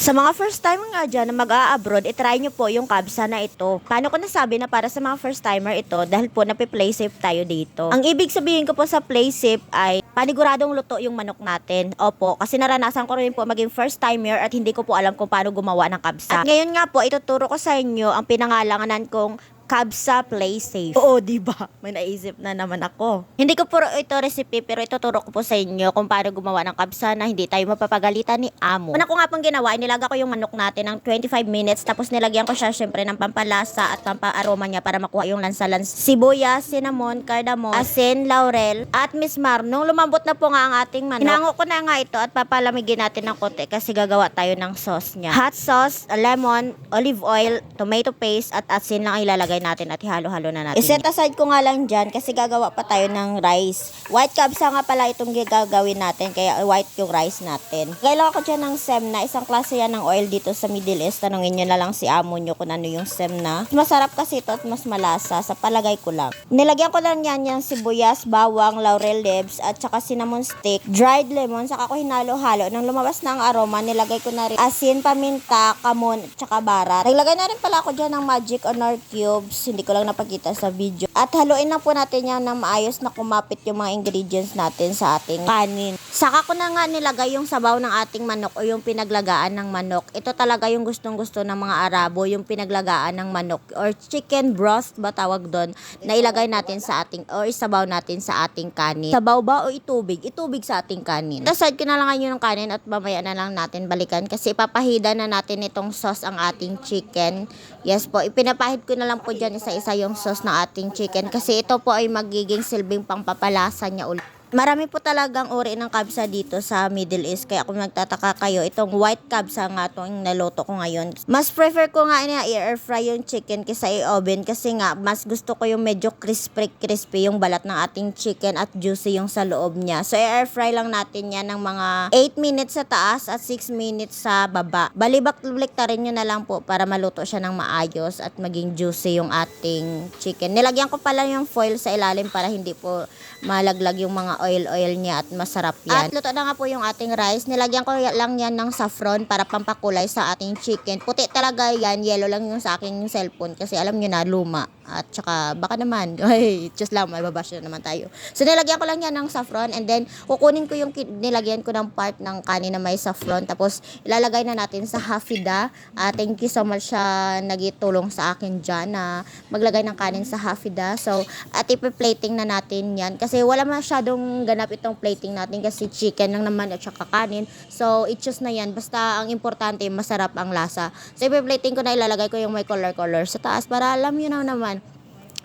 Sa mga first time nga dyan na mag-a-abroad, itry nyo po yung kabsa na ito. Paano ko nasabi na para sa mga first timer ito? Dahil po napi-play safe tayo dito. Ang ibig sabihin ko po sa play safe ay paniguradong luto yung manok natin. Opo, kasi naranasan ko rin po maging first timer at hindi ko po alam kung paano gumawa ng kabsa. At ngayon nga po, ituturo ko sa inyo ang pinangalanganan kong Kabsa Play Safe. Oo, diba? May naisip na naman ako. Hindi ko po ito recipe, pero ituturo ko po sa inyo kung paano gumawa ng kabsa na hindi tayo mapapagalitan ni amo. Una ko nga pong ginawa, nilaga ko yung manok natin ng 25 minutes, tapos nilagyan ko siya syempre ng pampalasa at pampaaroma niya para makuha yung lansa-lansa. Sibuyas, cinnamon, cardamom, asin, laurel, at mismar. Nung lumambot na po nga ang ating manok, hinango ko na nga ito at papalamigin natin ng konti kasi gagawa tayo ng sauce niya. Hot sauce, lemon, olive oil, tomato paste, at asin lang ilalagay natin at ihalo-halo na natin. I-set aside ko nga lang dyan kasi gagawa pa tayo ng rice. White kabsa nga pala itong gagawin natin, kaya white yung rice natin. Kailangan ko dyan ng semna, isang klase yan ng oil dito sa Middle East. Tanungin nyo na lang si amo nyo kung ano yung semna. Masarap kasi ito at mas malasa, sa palagay ko lang. Nilagyan ko lang yan yung sibuyas, bawang, laurel leaves, at saka cinnamon stick, dried lemon, saka ko hinalo-halo. Nang lumabas na ang aroma, nilagay ko na rin asin, paminta, kamon, at saka barat. Naglagay na rin pala ako dyan ng magic honor cube. Hindi ko lang napakita sa video. At haluin lang po natin yan na maayos na kumapit yung mga ingredients natin sa ating kanin. Saka ko na nga nilagay yung sabaw ng ating manok o yung pinaglagaan ng manok. Ito talaga yung gustong-gusto ng mga Arabo, yung pinaglagaan ng manok or chicken broth ba tawag doon, na ilagay natin sa ating or isabaw natin sa ating kanin. Sabaw ba o itubig? Itubig sa ating kanin. Aside ko na lang yung kanin at mamaya na lang natin balikan kasi ipapahida na natin itong sauce ang ating chicken. Yes po, ipinapahid ko na lang po dyan isa-isa yung sauce ng ating chicken kasi ito po ay magiging silbing pangpapalasa niya ulit. Marami po talagang uri ng kabsa dito sa Middle East. Kaya kung nagtataka kayo, itong white kabsa nga itong naluto ko ngayon. Mas prefer ko nga na i-air fry yung chicken kaysa i-oven kasi nga mas gusto ko yung medyo crispy yung balat ng ating chicken at juicy yung sa loob niya. So i-air fry lang natin yan ng mga 8 minutes sa taas at 6 minutes sa baba. Balibak-liktarin nyo na lang po para maluto siya ng maayos at maging juicy yung ating chicken. Nilagyan ko pala yung foil sa ilalim para hindi po malaglag yung mga oil niya at masarap yan. At luto na nga po yung ating rice. Nilagyan ko lang yan ng saffron para pampakulay sa ating chicken. Puti talaga yan. Yellow lang yung sa aking cellphone kasi alam nyo na, luma. At saka baka naman, ay, just lang, may babash na naman tayo. So nilagyan ko lang yan ng saffron and then kukunin ko yung nilagyan ko ng part ng kanin na may saffron. Tapos ilalagay na natin sa hafida. Thank you so much sa nagitulong sa akin dyan na maglagay ng kanin sa hafida. So at ipi-plating na natin yan kasi wala masyadong ganap itong plating natin kasi chicken lang naman at saka kanin. So i-choose na yan. Basta ang importante masarap ang lasa. So ipi-plating ko na, ilalagay ko yung may color sa taas para alam nyo na naman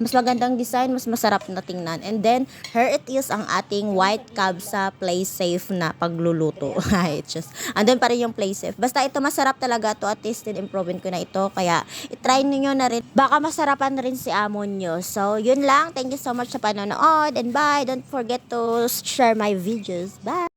mas magandang design, mas masarap na tingnan. And then, here it is ang ating white kabsa play safe na pagluluto. Andun pa rin yung play safe. Basta ito masarap talaga to at tasted improvement ko na ito. Kaya, itry niyo na rin. Baka masarapan na rin si amo nyo. So, yun lang. Thank you so much sa panonood. And bye. Don't forget to share my videos. Bye.